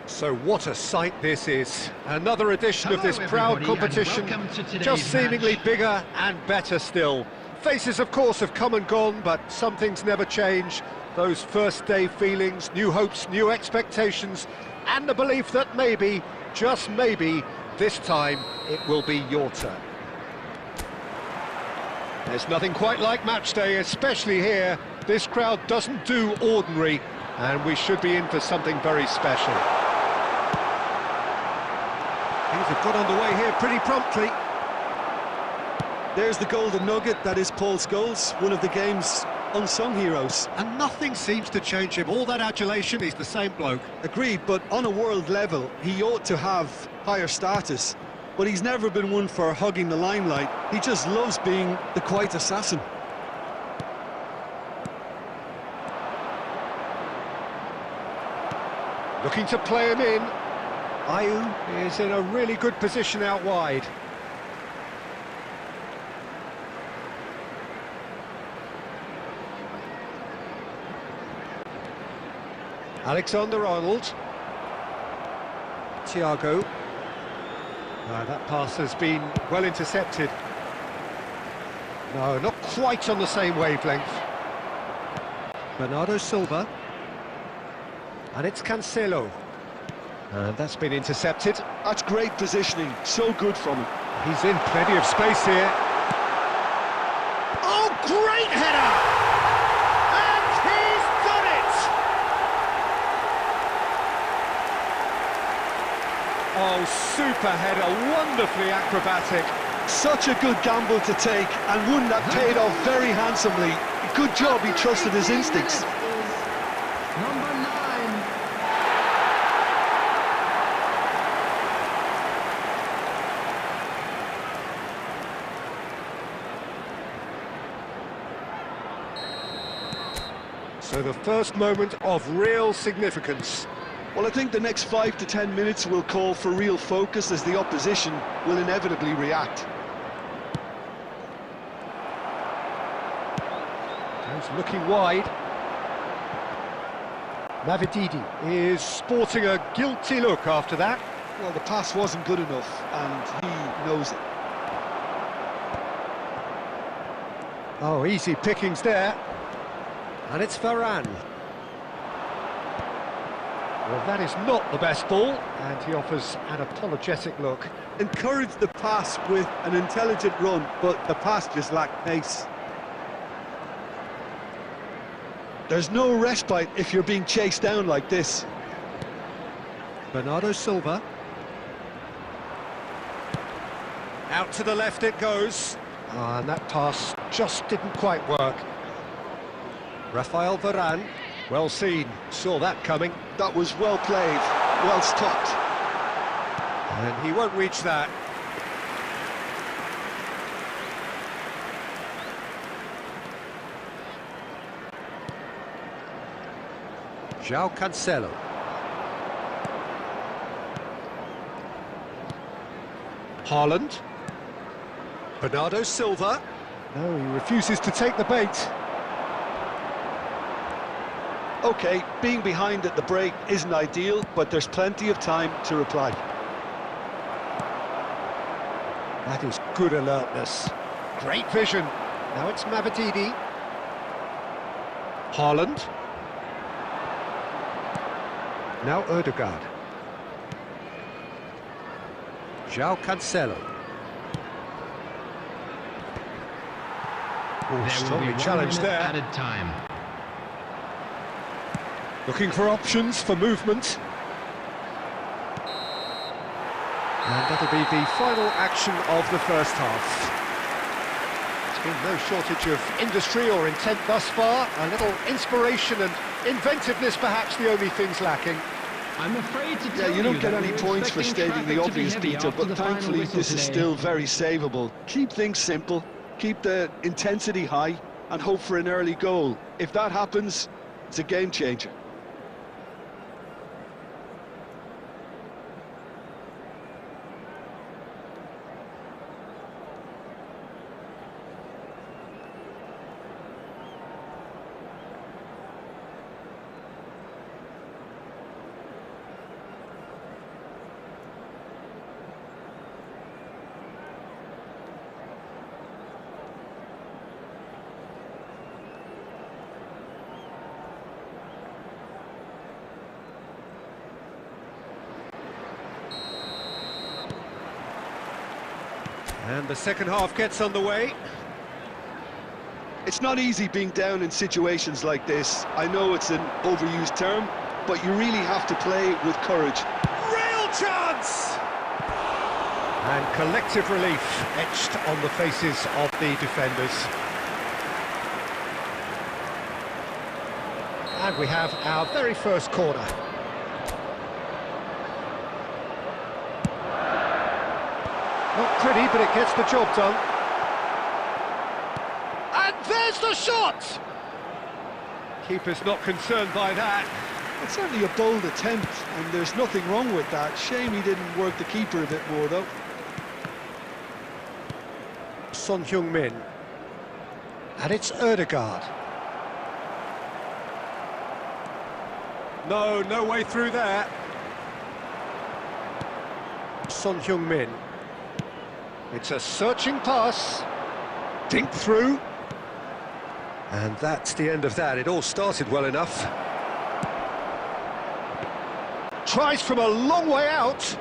So what a sight this is. Another edition of this proud competition, just seemingly bigger and better still. Faces, of course, have come and gone, but some things never change. Those first day feelings, new hopes, new expectations, and the belief that maybe, just maybe, this time it will be your turn. There's nothing quite like match day, especially here. This crowd doesn't do ordinary, and we should be in for something very special. Things have got underway here pretty promptly. There's the golden nugget, that is Paul Scholes, one of the game's unsung heroes. And nothing seems to change him. All that adulation, he's the same bloke. Agreed, but on a world level, he ought to have higher status. But he's never been one for hugging the limelight. He just loves being the quiet assassin. Looking to play him in. Ayew is in a really good position out wide. Alexander-Arnold. Thiago. That pass has been well intercepted. No, not quite on the same wavelength. Bernardo Silva. And it's Cancelo. And that's been intercepted. That's great positioning, so good from him. He's in plenty of space here. Oh, great header! And he's done it! Oh, super header, wonderfully acrobatic. Such a good gamble to take, and one that paid off very handsomely. Good job, he trusted his instincts. Number 9. So the first moment of real significance. Well, I think the next 5 to 10 minutes will call for real focus as the opposition will inevitably react. He's looking wide. Mavididi is sporting a guilty look after that. Well, the pass wasn't good enough, and he knows it. Oh, easy pickings there. And it's Varane. Well, that is not the best ball, and he offers an apologetic look. Encourage the pass with an intelligent run, but the pass just lacked pace. There's no respite if you're being chased down like this. Bernardo Silva. Out to the left it goes. And that pass just didn't quite work. Rafael Varane, well seen, saw that coming. That was well played, well stopped. And he won't reach that. João Cancelo. Haaland. Bernardo Silva. No, he refuses to take the bait. OK, being behind at the break isn't ideal, but there's plenty of time to reply. That is good alertness. Great vision. Now it's Mavididi. Haaland. Now Ødegaard. João Cancelo. Oh, strongly challenged there. Added time. Looking for options for movement. And that'll be the final action of the first half. There's been no shortage of industry or intent thus far. A little inspiration and inventiveness perhaps the only things lacking. I'm afraid to tell Yeah, you don't get that any we're points for expecting stating the traffic to be obvious, heavy Peter, after but the final thankfully whistle this is today. still very savable. Keep things simple, keep the intensity high, and hope for an early goal. If that happens, it's a game changer. And the second half gets underway. It's not easy being down in situations like this. I know it's an overused term, but you really have to play with courage. Real chance! And collective relief etched on the faces of the defenders. And we have our very first corner. Not pretty, but it gets the job done. And there's the shot! Keeper's not concerned by that. It's certainly a bold attempt, and there's nothing wrong with that. Shame he didn't work the keeper a bit more, though. Son Heung-min. And it's Ødegaard. No way through there. Son Heung-min. It's a searching pass. Dink through. And that's the end of that. It all started well enough. Tries from a long way out.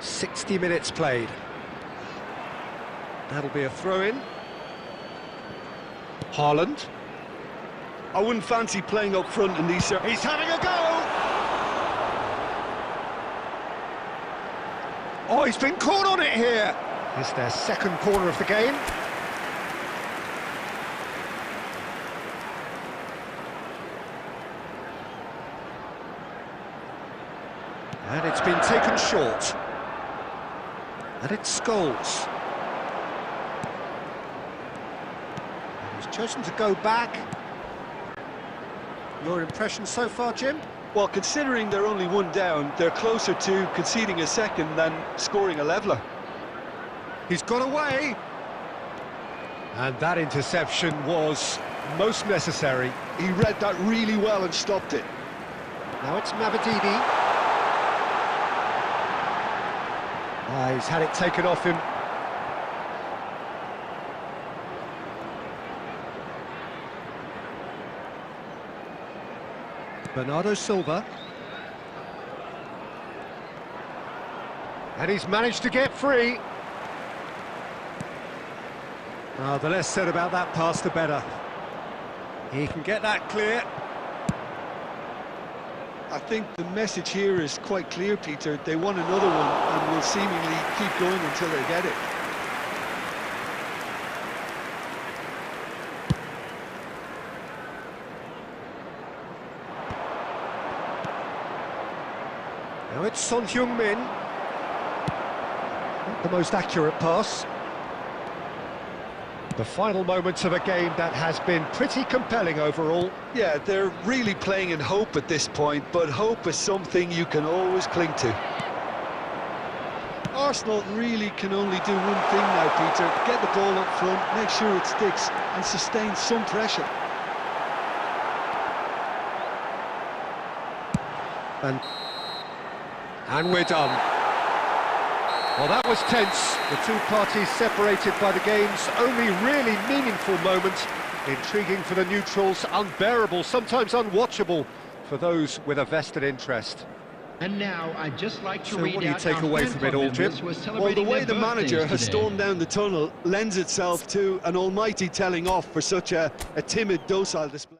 "60 minutes played. That'll be a throw-in. Haaland. I wouldn't fancy playing up front in these... He's having a go! Oh, he's been caught on it here! It's their second corner of the game. And it's been taken short. And it's Scholes. And he's chosen to go back. Your impression so far, Jim? Well, considering they're only one down, they're closer to conceding a second than scoring a leveller. He's got away. And that interception was most necessary. He read that really well and stopped it. Now it's Mavadini. He's had it taken off him. Bernardo Silva. And he's managed to get free. The less said about that pass, the better. He can get that clear. I think the message here is quite clear, Peter. They want another one and will seemingly keep going until they get it. Now it's Son Heung-min. Not the most accurate pass. The final moments of a game that has been pretty compelling overall. Yeah, they're really playing in hope at this point, but hope is something you can always cling to. Arsenal really can only do one thing now, Peter. Get the ball up front, make sure it sticks, and sustain some pressure. And we're done. Well, that was tense. The two parties separated by the game's only really meaningful moment. Intriguing for the neutrals, unbearable, sometimes unwatchable for those with a vested interest. And now I'd just like to read what do you out take our away fan from it club all, Jim? members who are Well, the celebrating way their the manager birthdays has today. stormed down the tunnel lends itself to an almighty telling off for such a timid, docile display.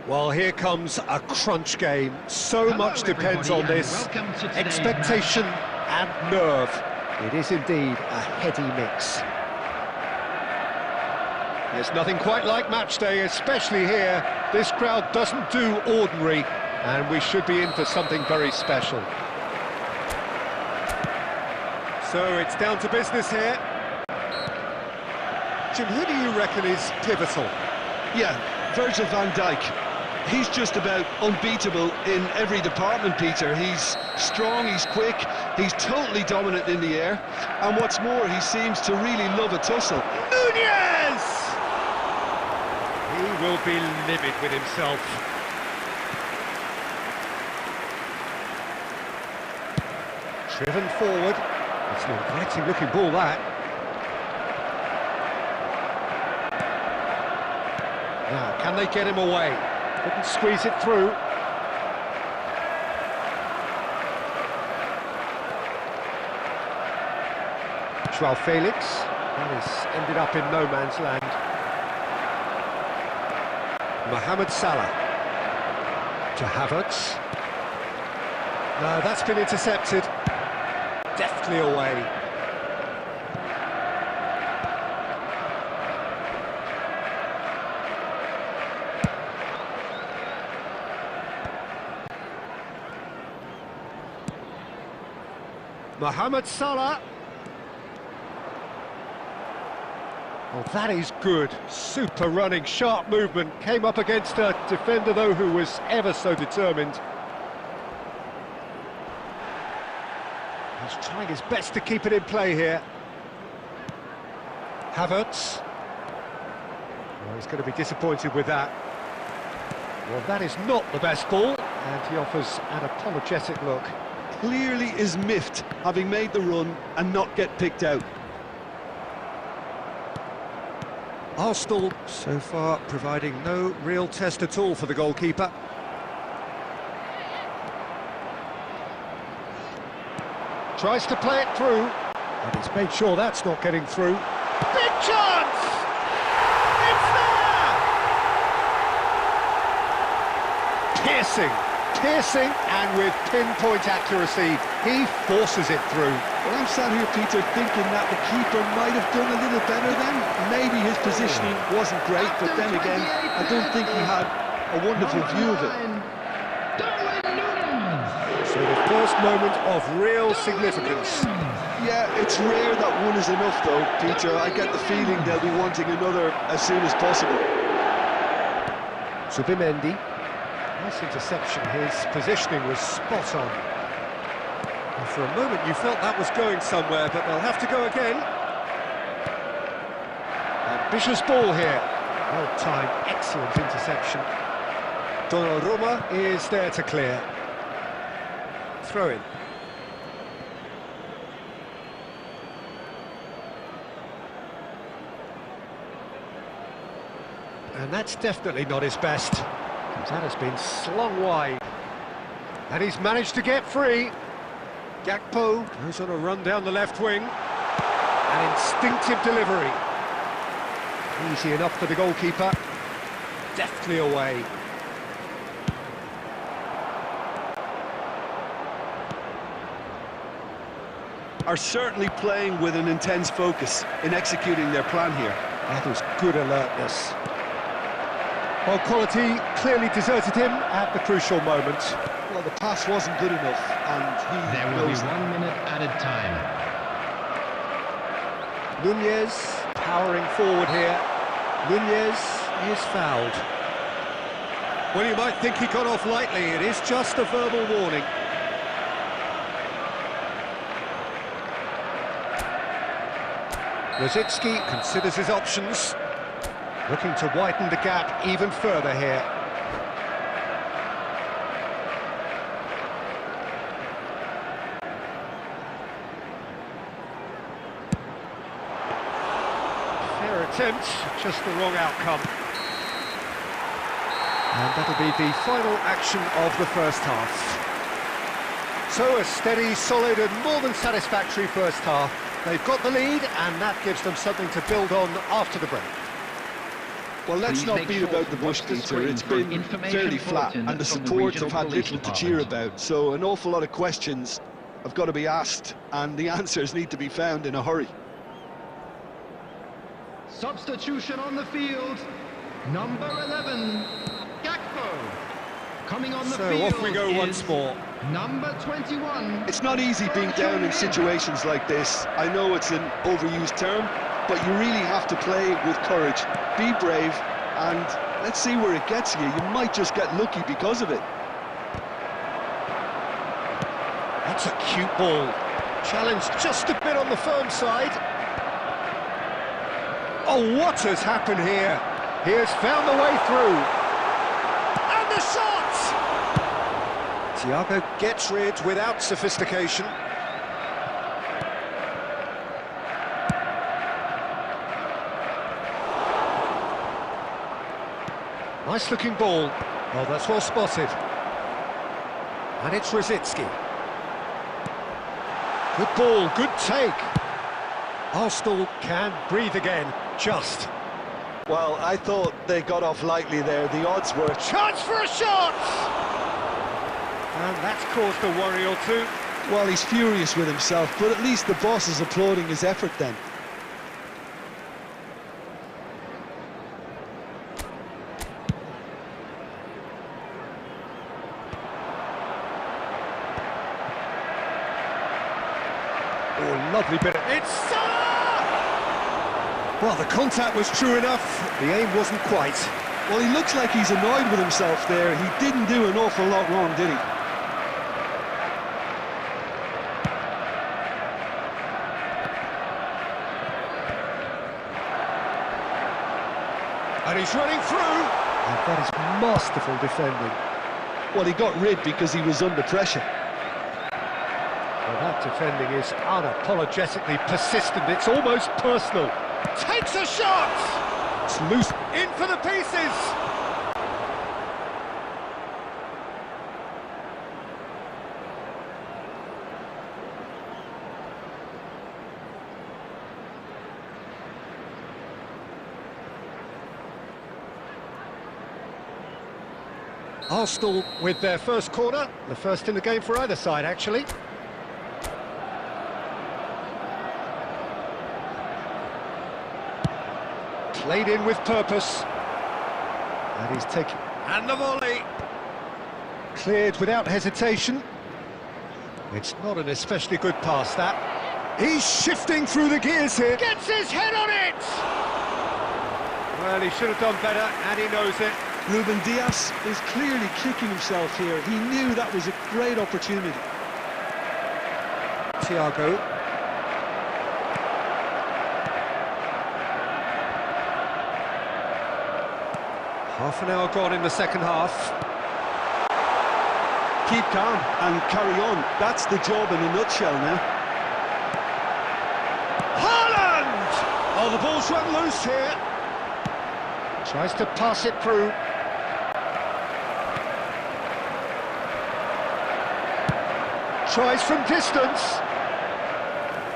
Well, here comes a crunch game. So much depends on this. Expectation and nerve. It is indeed a heady mix. There's nothing quite like match day, especially here. This crowd doesn't do ordinary, and we should be in for something very special. So it's down to business here. Jim, who do you reckon is pivotal? Yeah, Virgil van Dijk. He's just about unbeatable in every department, Peter. He's strong, he's quick, he's totally dominant in the air, and what's more, he seems to really love a tussle. Nunez! He will be livid with himself. Driven forward. It's an inviting looking ball, that. Now, can they get him away? Couldn't squeeze it through. Joao Felix, that has ended up in no man's land. Mohamed Salah to Havertz. No, that's been intercepted. Deftly away. Mohamed Salah. Oh, that is good. Super running, sharp movement. Came up against a defender, though, who was ever so determined. He's trying his best to keep it in play here. Havertz. Well, he's going to be disappointed with that. Well, that is not the best ball, and he offers an apologetic look. Clearly is miffed, having made the run and not get picked out. Arsenal, so far, providing no real test at all for the goalkeeper. Tries to play it through, and he's made sure that's not getting through. Big chance! It's there! Piercing, and with pinpoint accuracy, he forces it through. Well, I'm sat here, Peter, thinking that the keeper might have done a little better then. Maybe his positioning wasn't great, but then again, I don't think he had a wonderful view of it. So the first moment of real significance. Yeah, it's rare that one is enough, though, Peter. I get the feeling they'll be wanting another as soon as possible. Zubimendi. Nice interception, his positioning was spot on. And for a moment you felt that was going somewhere, but they'll have to go again. Ambitious ball here. Well timed, excellent interception. Donnarumma is there to clear. Throw in. And that's definitely not his best. That has been slung wide. And he's managed to get free. Gakpo goes on a run down the left wing. An instinctive delivery. Easy enough for the goalkeeper. Deftly away. Are certainly playing with an intense focus in executing their plan here. That was good alertness. Well, quality clearly deserted him at the crucial moment. Well, the pass wasn't good enough, and There will be 1 minute added time. Nunez powering forward here. Nunez is fouled. Well, you might think he got off lightly. It is just a verbal warning. Rosicki considers his options. Looking to widen the gap even further here. Fair attempt, just the wrong outcome. And that'll be the final action of the first half. So a steady, solid and more than satisfactory first half. They've got the lead and that gives them something to build on after the break. Well, let's not beat about the bush, Peter. It's been fairly flat, and the support have had little to cheer about. So an awful lot of questions have got to be asked, and the answers need to be found in a hurry. Substitution on the field. Number 11, Gakpo. Coming on the field. So off we go once more. Number 21. It's not easy being down in situations like this. I know it's an overused term, but you really have to play with courage. Be brave, and let's see where it gets you. You might just get lucky because of it. That's a cute ball. Challenged just a bit on the firm side. Oh, what has happened here? He has found the way through. And the shot! Thiago gets rid without sophistication. Nice looking ball. Oh, that's well spotted. And it's Rosicki. Good ball, good take. Arsenal can breathe again, just. Well, I thought they got off lightly there. The odds were... Chance for a shot! And that's caused a worry or two. Well, he's furious with himself, but at least the boss is applauding his effort then. Oh, lovely bit of... It's Saka! Well, the contact was true enough, the aim wasn't quite. Well, he looks like he's annoyed with himself there. He didn't do an awful lot wrong, did he? And he's running through! And that is masterful defending. Well, he got rid because he was under pressure. Well, that defending is unapologetically persistent, it's almost personal. Takes a shot! It's loose, in for the pieces! Arsenal with their first corner, the first in the game for either side, actually. Played in with purpose. And he's taking... And the volley! Cleared without hesitation. It's not an especially good pass, that. He's shifting through the gears here. Gets his head on it! Well, he should have done better, and he knows it. Ruben Dias is clearly kicking himself here. He knew that was a great opportunity. Thiago. Half an hour gone in the second half. Keep calm and carry on. That's the job in a nutshell now. Haaland! Oh, the ball's run loose here. Tries to pass it through. Tries from distance.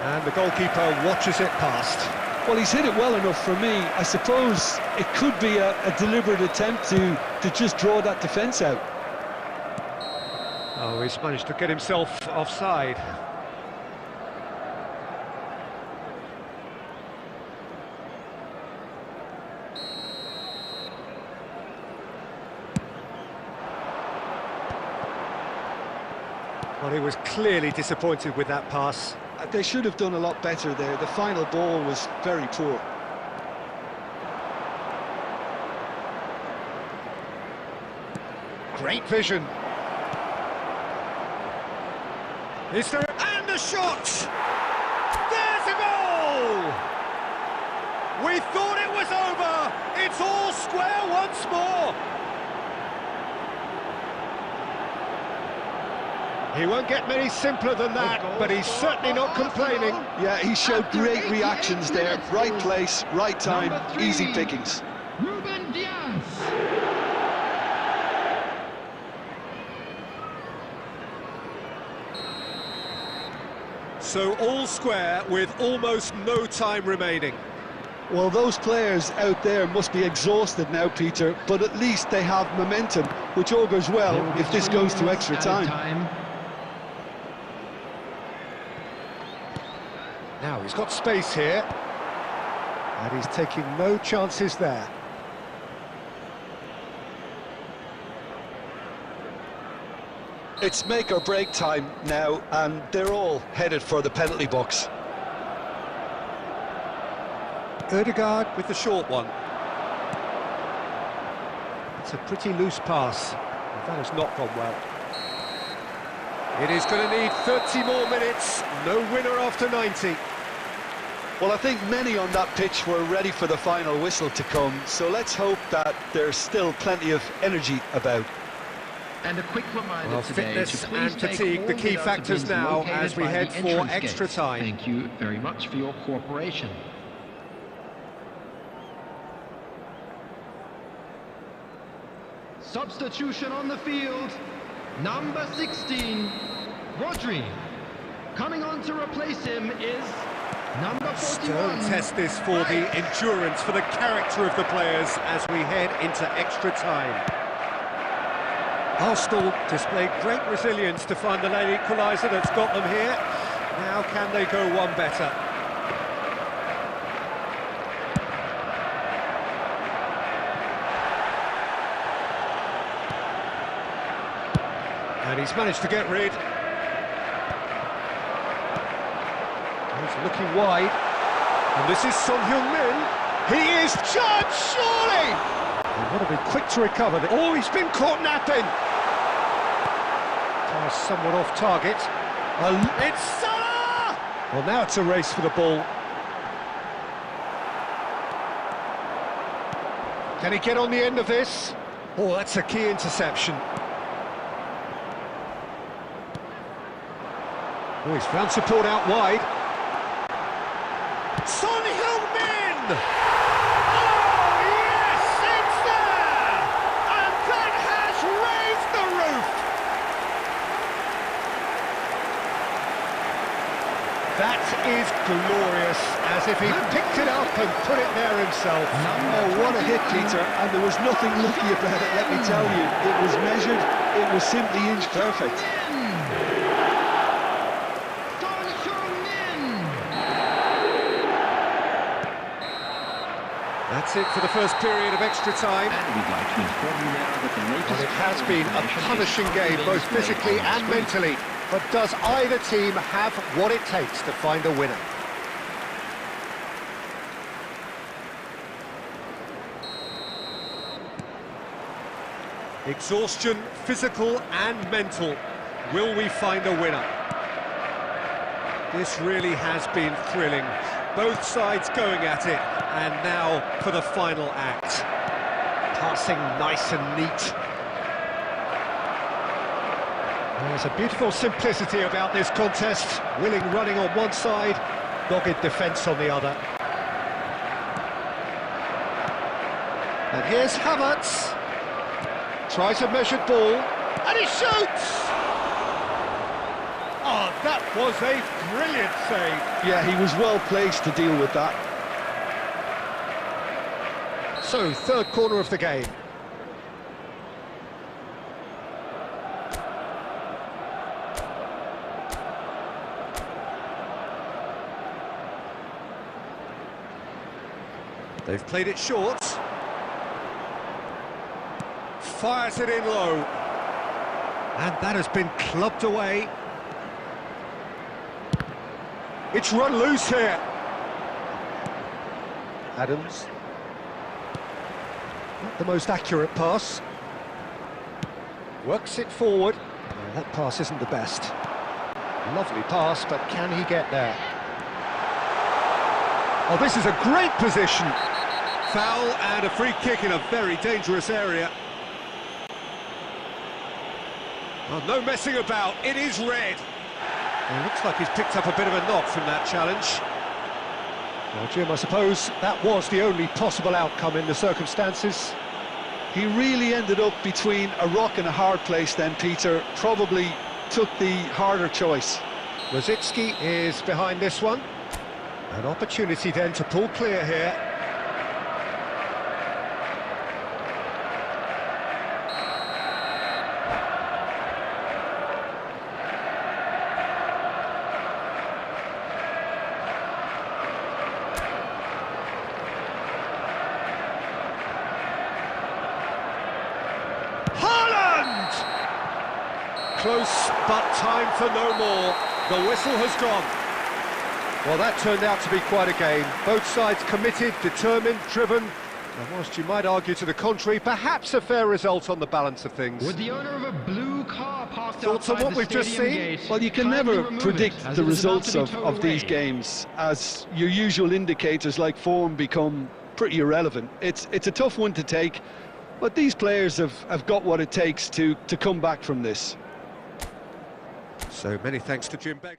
And the goalkeeper watches it past. Well, he's hit it well enough for me. I suppose it could be a deliberate attempt to just draw that defence out. Oh, he's managed to get himself offside. Well, he was clearly disappointed with that pass. They should have done a lot better there. The final ball was very poor. Great vision. Is there... And a shot! There's a goal! We thought it was over! It's all square once more! He won't get many simpler than that, but he's certainly not complaining. Yeah, he showed great reactions there. Right place, right time, easy pickings. Ruben Dias. So all square with almost no time remaining. Well, those players out there must be exhausted now, Peter, but at least they have momentum, which augurs well if this goes to extra time. Now he's got space here, and he's taking no chances there. It's make or break time now, and they're all headed for the penalty box. Ødegaard with the short one. It's a pretty loose pass, and that has not gone well. It is going to need 30 more minutes, no winner after 90. Well, I think many on that pitch were ready for the final whistle to come, so let's hope that there's still plenty of energy about. And a quick reminder fitness and fatigue, the key factors now as we head for extra time. Thank you very much for your cooperation. Substitution on the field, number 16, Rodri. Coming on to replace him is Number 41. Stone test this for the endurance, for the character of the players as we head into extra time. Arsenal displayed great resilience to find the late equaliser that's got them here. Now can they go one better? And he's managed to get rid. He's looking wide. And this is Son Heung-min. He is judged, surely! He would have been quick to recover. Oh, he's been caught napping. Somewhat off target. It's Salah! Well, now it's a race for the ball. Can he get on the end of this? Oh, that's a key interception. Oh, he's found support out wide. Son Heung-min! Oh, yes, it's there! And that has raised the roof! That is glorious, as if he picked it up and put it there himself. Oh, what a hit, Peter, and there was nothing lucky about it, let me tell you. It was measured, it was simply inch perfect. That's it for the first period of extra time. And we'd like to inform you now that the latest... Well, it has been a punishing game, both physically and mentally. But does either team have what it takes to find a winner? Exhaustion, physical and mental. Will we find a winner? This really has been thrilling. Both sides going at it. And now for the final act. Passing nice and neat. There's a beautiful simplicity about this contest. Willing running on one side, dogged defence on the other. And here's Havertz. Tries a measured ball, and he shoots! Oh, that was a brilliant save. Yeah, he was well placed to deal with that. So, third corner of the game. They've played it short. Fires it in low. And that has been clubbed away. It's run loose here. Adams. Not the most accurate pass. Works it forward. No, that pass isn't the best. Lovely pass, but can he get there? Oh, this is a great position. Foul and a free kick in a very dangerous area. Oh, no messing about, it is red. Well, looks like he's picked up a bit of a knock from that challenge. Well, Jim, I suppose that was the only possible outcome in the circumstances. He really ended up between a rock and a hard place then, Peter. Probably took the harder choice. Rosicky is behind this one. An opportunity then to pull clear here. Close, but time for no more. The whistle has gone. Well, that turned out to be quite a game. Both sides committed, determined, driven. And whilst you might argue to the contrary, perhaps a fair result on the balance of things. With the owner of a blue car parked Thoughts on outside what the we've just stadium seen? gate, Well, you can kindly never remove predict it, as the it is about results to be of towed these away. games, as your usual indicators like form become pretty irrelevant. It's a tough one to take, but these players have got what it takes to come back from this. So many thanks to Jim Begley.